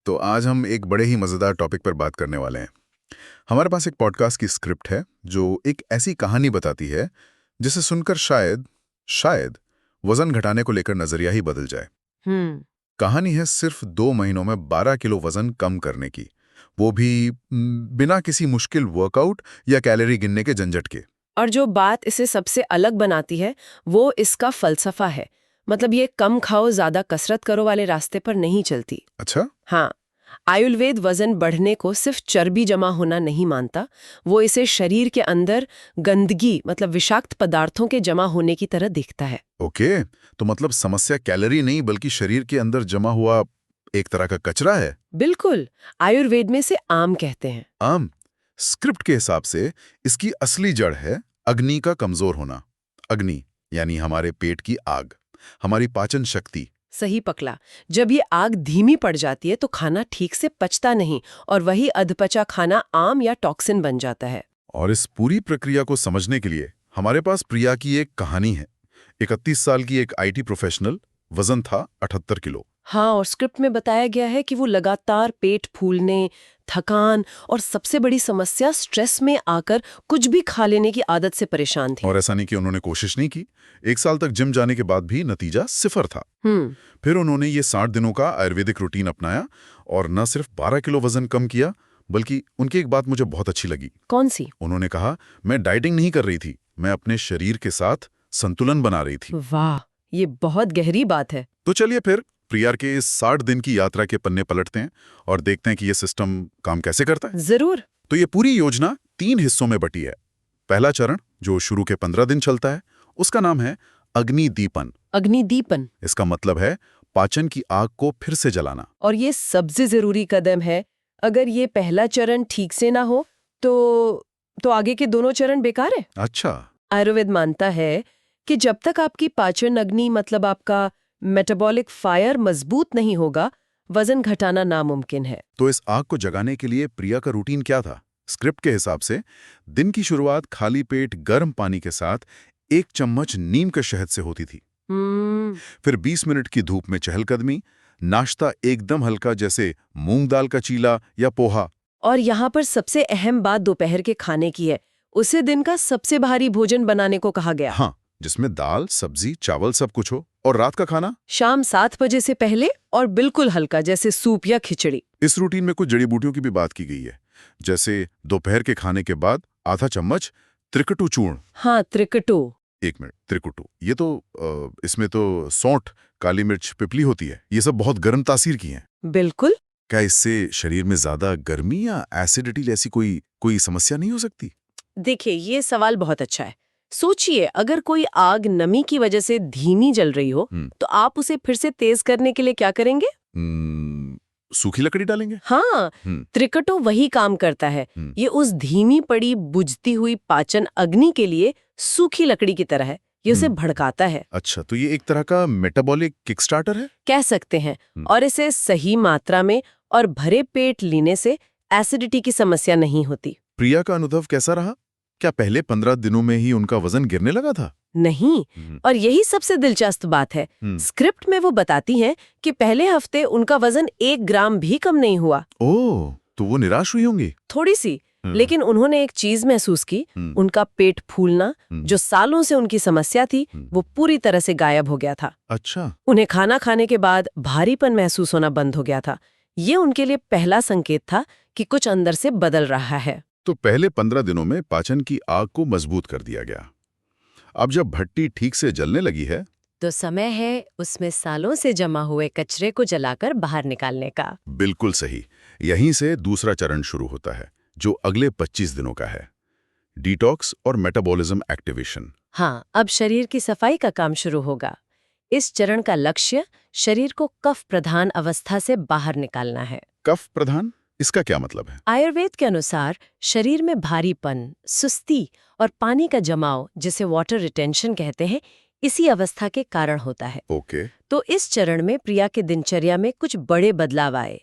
तो आज हम एक बड़े ही मज़ेदार टॉपिक पर बात करने वाले हैं। हमारे पास एक पॉडकास्ट की स्क्रिप्ट है जो एक ऐसी कहानी बताती है जिसे सुनकर शायद वजन घटाने को लेकर नजरिया ही बदल जाए। हम्म। कहानी है सिर्फ 2 महीनों में 12 किलो वजन कम करने की, वो भी बिना किसी मुश्किल वर्कआउट या कैलोरी गिनने के झंझट के। और जो बात इसे सबसे अलग बनाती है वो इसका फलसफा है। मतलब ये कम खाओ ज्यादा कसरत करो वाले रास्ते पर नहीं चलती। अच्छा। हाँ, आयुर्वेद वजन बढ़ने को सिर्फ चर्बी जमा होना नहीं मानता, वो इसे शरीर के अंदर गंदगी मतलब विषाक्त पदार्थों के जमा होने की तरह दिखता है। ओके, तो मतलब समस्या कैलोरी नहीं बल्कि शरीर के अंदर जमा हुआ एक तरह का कचरा है। बिल्कुल, आयुर्वेद में से आम कहते हैं। आम। स्क्रिप्ट के हिसाब से इसकी असली जड़ है अग्नि का कमजोर होना। अग्नि यानी हमारे पेट की आग, हमारी पाचन शक्ति। सही पकड़ा। जब ये आग धीमी पड़ जाती है तो खाना ठीक से पचता नहीं और वही अधपचा खाना आम या टॉक्सिन बन जाता है। और इस पूरी प्रक्रिया को समझने के लिए हमारे पास प्रिया की एक कहानी है। 31 साल की एक आईटी प्रोफेशनल, वजन था 78 किलो। हाँ, और स्क्रिप्ट में बताया गया है कि वो लगातार पेट फूलने, थकान और सबसे बड़ी समस्या स्ट्रेस में आकर कुछ भी खा लेने की आदत से परेशान थी। और ऐसा नहीं कि उन्होंने कोशिश नहीं की। 1 साल तक जिम जाने के बाद भी नतीजा 0 था। फिर उन्होंने ये 60 दिनों का आयुर्वेदिक रूटीन अपनाया और न सिर्फ 12 किलो वजन कम किया, बल्कि उनकी एक बात मुझे बहुत अच्छी लगी। कौन सी? उन्होंने कहा, मैं डाइटिंग नहीं कर रही थी, मैं अपने शरीर के साथ संतुलन बना रही थी। वाह, ये बहुत गहरी बात है। तो चलिए फिर प्रिया के इस 60 दिन की यात्रा के पन्ने पलटते हैं और देखते हैं कि ये सिस्टम काम कैसे करता है। जरूर। तो ये पूरी योजना 3 हिस्सों में बटी है। पहला चरण, जो शुरू के 15 दिन चलता है, उसका नाम है अग्निदीपन। अग्निदीपन। इसका मतलब है पाचन की आग को फिर से जलाना। और ये सबसे जरूरी कदम है। अगर ये पहला चरण ठीक से ना हो तो आगे के दोनों चरण बेकार है। अच्छा। आयुर्वेद मानता है कि जब तक आपकी पाचन अग्नि मतलब आपका मेटाबॉलिक फायर मजबूत नहीं होगा, वजन घटाना नामुमकिन है। तो इस आग को जगाने के लिए प्रिया का रूटीन क्या था? स्क्रिप्ट के हिसाब से दिन की शुरुआत खाली पेट गर्म पानी के साथ 1 चम्मच नीम के शहद से होती थी। फिर 20 मिनट की धूप में चहलकदमी, नाश्ता एकदम हल्का जैसे मूंग दाल का चीला या पोहा। और यहाँ पर सबसे अहम बात दोपहर के खाने की है। उसे दिन का सबसे भारी भोजन बनाने को कहा गया। हाँ, जिसमें दाल, सब्जी, चावल सब कुछ हो। और रात का खाना शाम 7 बजे से पहले और बिल्कुल हल्का जैसे सूप या खिचड़ी। इस रूटीन में कुछ जड़ी बूटियों की भी बात की गई है, जैसे दोपहर के खाने के बाद आधा चम्मच त्रिकटु चूर्ण। हाँ, त्रिकटु। 1 मिनट, त्रिकुटु, ये तो इसमें तो सौंठ, काली मिर्च, पिपली होती है। ये सब बहुत गर्म तासीर की हैं। बिल्कुल। क्या इससे शरीर में ज्यादा गर्मी या एसिडिटी जैसी कोई समस्या नहीं हो सकती? देखिए, ये सवाल बहुत अच्छा है। सोचिए, अगर कोई आग नमी की वजह से धीमी जल रही हो तो आप उसे फिर से तेज करने के लिए क्या करेंगे? सूखी लकड़ी डालेंगे। हाँ, त्रिकटु वही काम करता है। ये उस धीमी पड़ी बुझती हुई पाचन अग्नि के लिए सूखी लकड़ी की तरह है। ये उसे भड़काता है। अच्छा, तो ये एक तरह का मेटाबॉलिक किकस्टार्टर है, कह सकते हैं। और इसे सही मात्रा में और भरे पेट लेने से एसिडिटी की समस्या नहीं होती। प्रिया का अनुभव कैसा रहा? क्या पहले 15 दिनों में ही उनका वजन गिरने लगा था? नहीं, और यही सबसे दिलचस्प बात है। स्क्रिप्ट में वो बताती हैं कि पहले हफ्ते उनका वजन 1 ग्राम भी कम नहीं हुआ। ओह, तो वो निराश हुई होंगी। थोड़ी सी, लेकिन उन्होंने एक चीज महसूस की। उनका पेट फूलना, जो सालों से उनकी समस्या थी, वो पूरी तरह से गायब हो गया था। अच्छा। उन्हें खाना खाने के बाद भारीपन महसूस होना बंद हो गया था। ये उनके लिए पहला संकेत था कि कुछ अंदर से बदल रहा है। तो पहले 15 दिनों में पाचन की आग को मजबूत कर दिया गया। अब जब भट्टी ठीक से जलने लगी है तो समय है उसमें सालों से जमा हुए कचरे को जलाकर बाहर निकालने का। बिल्कुल सही। यहीं से दूसरा चरण शुरू होता है, जो अगले 25 दिनों का है, डिटॉक्स और मेटाबॉलिज्म एक्टिवेशन। हाँ, अब शरीर की सफाई का काम शुरू होगा। इस चरण का लक्ष्य शरीर को कफ प्रधान अवस्था से बाहर निकालना है। कफ प्रधान, इसका क्या मतलब है? आयुर्वेद के अनुसार शरीर में भारीपन, सुस्ती और पानी का जमाव, जिसे वाटर रिटेंशन कहते हैं, इसी अवस्था के कारण होता है। ओके। तो इस चरण में प्रिया के दिनचर्या में कुछ बड़े बदलाव आए।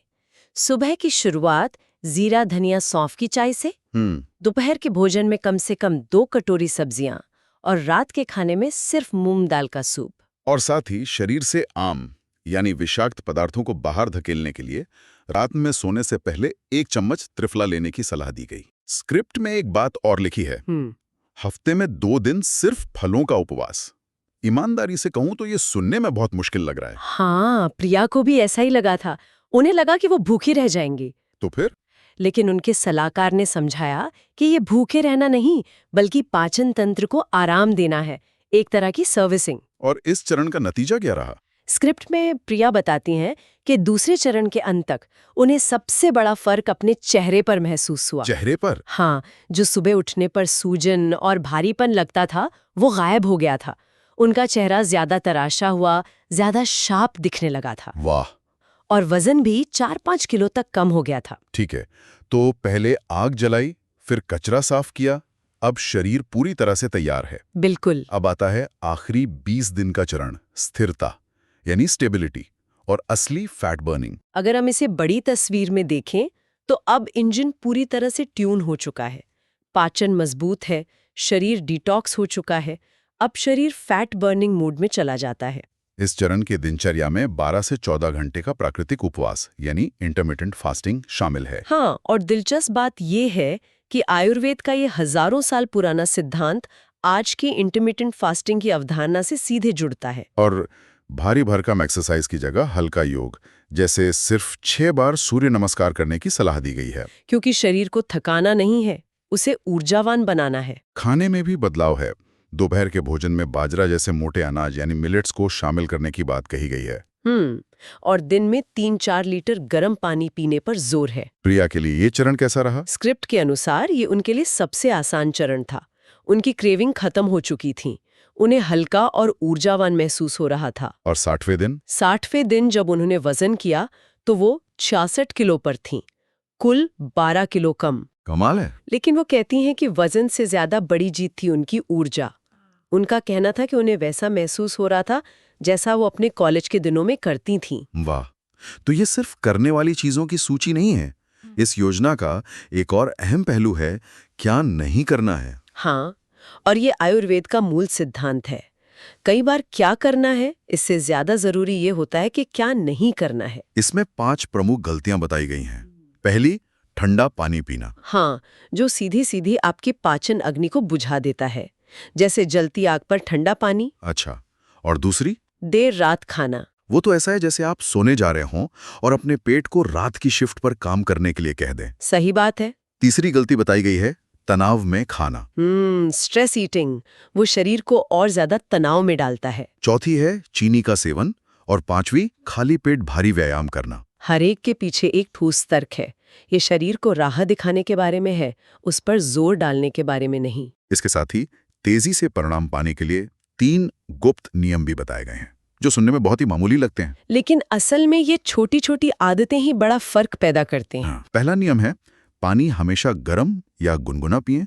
सुबह की शुरुआत जीरा धनिया सौंफ की चाय से, दोपहर के भोजन में कम से कम 2 कटोरी सब्जियां और रात के खाने में सिर्फ मूंग दाल का सूप। और साथ ही शरीर से आम यानी विषाक्त पदार्थों को बाहर धकेलने के लिए रात में सोने से पहले 1 चम्मच त्रिफला लेने की सलाह दी गई। स्क्रिप्ट में एक बात और लिखी है, हफ्ते में 2 दिन सिर्फ फलों का उपवास। ईमानदारी से कहूं तो ये सुनने में बहुत मुश्किल लग रहा है। हाँ, प्रिया को भी ऐसा ही लगा था। उन्हें लगा कि वो भूखी रह जाएंगी। तो फिर? लेकिन उनके सलाहकार ने समझाया कि ये भूखे रहना नहीं, बल्कि पाचन तंत्र को आराम देना है, एक तरह की सर्विसिंग। और इस चरण का नतीजा क्या रहा? स्क्रिप्ट में प्रिया बताती हैं कि दूसरे चरण के अंत तक उन्हें सबसे बड़ा फर्क अपने चेहरे पर महसूस हुआ। चेहरे पर? हाँ, जो सुबह उठने पर सूजन और भारीपन लगता था, वो गायब हो गया था। उनका चेहरा ज्यादा तराशा हुआ, ज्यादा शार्प दिखने लगा था। वाह! और वजन भी 4-5 किलो तक कम हो गया था। ठीक है, तो पहले आग जलाई, फिर कचरा साफ किया, अब शरीर पूरी तरह से तैयार है। बिल्कुल। अब आता है आखिरी 20 दिन का चरण, स्थिरता यानी स्टेबिलिटी और असली फैट बर्निंग। अगर हम इसे बड़ी तस्वीर में देखें तो अब इंजन पूरी तरह से ट्यून हो चुका है, पाचन मजबूत है, शरीर डिटॉक्स हो चुका है। अब शरीर फैट बर्निंग मोड में चला जाता है। इस चरण की दिनचर्या में 12 से 14 घंटे का प्राकृतिक उपवास यानी इंटरमिटेंट फास्टिंग शामिल है। हाँ, और दिलचस्प बात यह है कि आयुर्वेद का ये हजारों साल पुराना सिद्धांत आज की इंटरमिटेंट फास्टिंग की अवधारणा से सीधे जुड़ता है। और भारी भरकम एक्सरसाइज की जगह हल्का योग, जैसे सिर्फ 6 बार सूर्य नमस्कार करने की सलाह दी गई है। क्योंकि शरीर को थकाना नहीं है, उसे ऊर्जावान बनाना है। खाने में भी बदलाव है। दोपहर के भोजन में बाजरा जैसे मोटे अनाज यानी मिलेट्स को शामिल करने की बात कही गई है। और दिन में 3-4 लीटर गर्म पानी पीने पर जोर है। प्रिया के लिए ये चरण कैसा रहा? स्क्रिप्ट के अनुसार ये उनके लिए सबसे आसान चरण था। उनकी क्रेविंग खत्म हो चुकी थी, उन्हें हल्का और ऊर्जावान महसूस हो रहा था। और 60वें दिन? 60वें दिन जब उन्होंने वजन किया तो वो 66 किलो पर थीं, कुल 12 किलो कम। कमाल है। लेकिन वो कहती हैं कि वजन से ज्यादा बड़ी जीत थी उनकी ऊर्जा। उनका कहना था कि उन्हें वैसा महसूस हो रहा था जैसा वो अपने कॉलेज के दिनों में करती थीं। वाह! तो ये सिर्फ करने वाली चीजों की सूची नहीं है। इस योजना का एक और अहम पहलू है, क्या नहीं करना है। हाँ, और ये आयुर्वेद का मूल सिद्धांत है। कई बार क्या करना है इससे ज्यादा जरूरी ये होता है कि क्या नहीं करना है। इसमें 5 प्रमुख गलतियां बताई गई हैं। पहली, ठंडा पानी पीना। हाँ, जो सीधी सीधी आपकी पाचन अग्नि को बुझा देता है, जैसे जलती आग पर ठंडा पानी। अच्छा, और दूसरी? देर रात खाना। वो तो ऐसा है जैसे आप सोने जा रहे हों और अपने पेट को रात की शिफ्ट पर काम करने के लिए कह दें। सही बात है। तीसरी गलती बताई गई है, तनाव में खाना। स्ट्रेस ईटिंग, वो शरीर को और ज्यादा तनाव में डालता है। चौथी है चीनी का सेवन और 5वीं, खाली पेट भारी व्यायाम करना। हर एक के पीछे एक ठोस तर्क है। ये शरीर को राह दिखाने के बारे में है, उस पर जोर डालने के बारे में नहीं। इसके साथ ही तेजी से परिणाम पाने के लिए 3 गुप्त नियम भी बताए गए हैं, जो सुनने में बहुत ही मामूली लगते हैं, लेकिन असल में ये छोटी छोटी आदतें ही बड़ा फर्क पैदा करते हैं। पहला नियम है, पानी हमेशा गर्म या गुनगुना पिएं।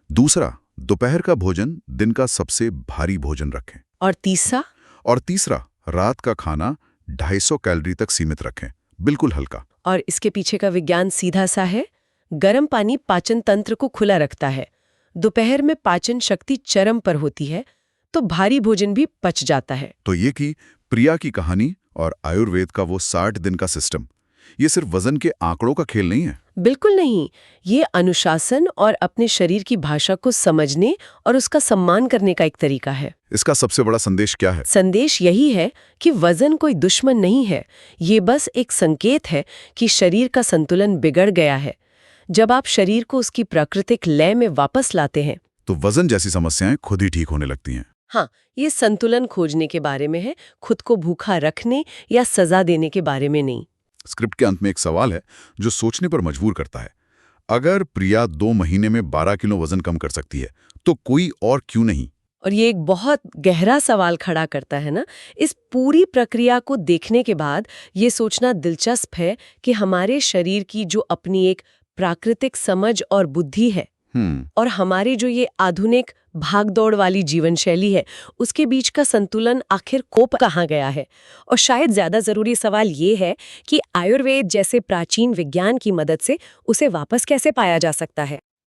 दूसरा, दोपहर का भोजन दिन का सबसे भारी भोजन रखें। और तीसरा, रात का खाना 250 कैलोरी तक सीमित रखें, बिल्कुल हल्का। और इसके पीछे का विज्ञान सीधा सा है। गर्म पानी पाचन तंत्र को खुला रखता है। दोपहर में पाचन शक्ति चरम पर होती है, तो भारी भोजन भी पच जाता है। तो ये की प्रिया की कहानी और आयुर्वेद का वो 60 दिन का सिस्टम, ये सिर्फ वजन के आंकड़ों का खेल नहीं है। बिल्कुल नहीं, ये अनुशासन और अपने शरीर की भाषा को समझने और उसका सम्मान करने का एक तरीका है। इसका सबसे बड़ा संदेश क्या है? संदेश यही है कि वजन कोई दुश्मन नहीं है, ये बस एक संकेत है कि शरीर का संतुलन बिगड़ गया है। जब आप शरीर को उसकी प्राकृतिक लय में वापस लाते हैं तो वजन जैसी समस्याएं खुद ही ठीक होने लगती हैं। हाँ, ये संतुलन खोजने के बारे में है, खुद को भूखा रखने या सजा देने के बारे में नहीं। स्क्रिप्ट के अंत में एक सवाल है जो सोचने पर मजबूर करता है। अगर प्रिया 2 महीने में 12 किलो वजन कम कर सकती है, तो कोई और क्यों नहीं? और ये एक बहुत गहरा सवाल खड़ा करता है ना। इस पूरी प्रक्रिया को देखने के बाद ये सोचना दिलचस्प है कि हमारे शरीर की जो अपनी एक प्राकृतिक समझ और बुद्धि है, और हमारी जो ये आधुनिक भागदौड़ वाली जीवन शैली है, उसके बीच का संतुलन आखिर खो कहाँ गया है। और शायद ज्यादा जरूरी सवाल ये है कि आयुर्वेद जैसे प्राचीन विज्ञान की मदद से उसे वापस कैसे पाया जा सकता है।